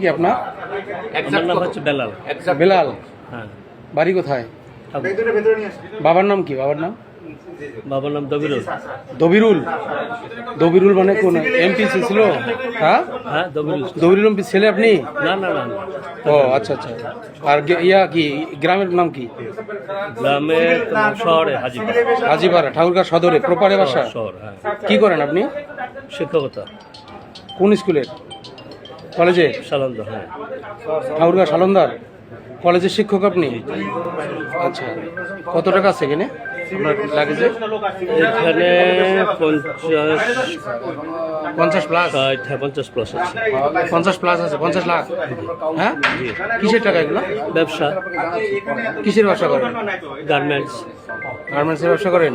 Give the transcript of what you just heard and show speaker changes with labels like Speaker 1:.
Speaker 1: কি আপনার?
Speaker 2: আমার নাম হচ্ছে বেলাল।
Speaker 1: বেলাল।
Speaker 2: হ্যাঁ।
Speaker 1: বাড়ি কোথায়? বাবার নাম কি? বাবার নাম?
Speaker 2: বাবার নাম দবিরুল।
Speaker 1: দবিরুল। দবিরুল মানে কোন এমপি ছিল? হ্যাঁ,
Speaker 2: হ্যাঁ দবিরুল।
Speaker 1: দবিরুল এমপি ছেলে আপনি?
Speaker 2: না না না না।
Speaker 1: ও আচ্ছা আচ্ছা। আর ইয়া কি গ্রামের নাম কি?
Speaker 2: গ্রামে শহরে হাজিপাড়া।
Speaker 1: হাজিপাড়া ঠাকুরগাঁ সদরে প্রপারে বাসা?
Speaker 2: শহর, হ্যাঁ।
Speaker 1: কি করেন আপনি?
Speaker 2: শিক্ষকতা।
Speaker 1: কোন স্কুলের? কলেজে?
Speaker 2: সালন্দ, হ্যাঁ।
Speaker 1: ঠাকুরগাঁ সালন্দার কলেজের শিক্ষক আপনি? আচ্ছা, কত টাকা আছে এখানে আপনার লাগেজে?
Speaker 2: এখানে
Speaker 1: 50 প্লাস?
Speaker 2: 50 প্লাস আছে।
Speaker 1: 50 প্লাস আছে? 50 লাখ? হ্যাঁ, কিসের টাকা এগুলো?
Speaker 2: ব্যবসা।
Speaker 1: কিসের ব্যবসা করেন?
Speaker 2: গার্মেন্টস।
Speaker 1: গার্মেন্টসের ব্যবসা করেন?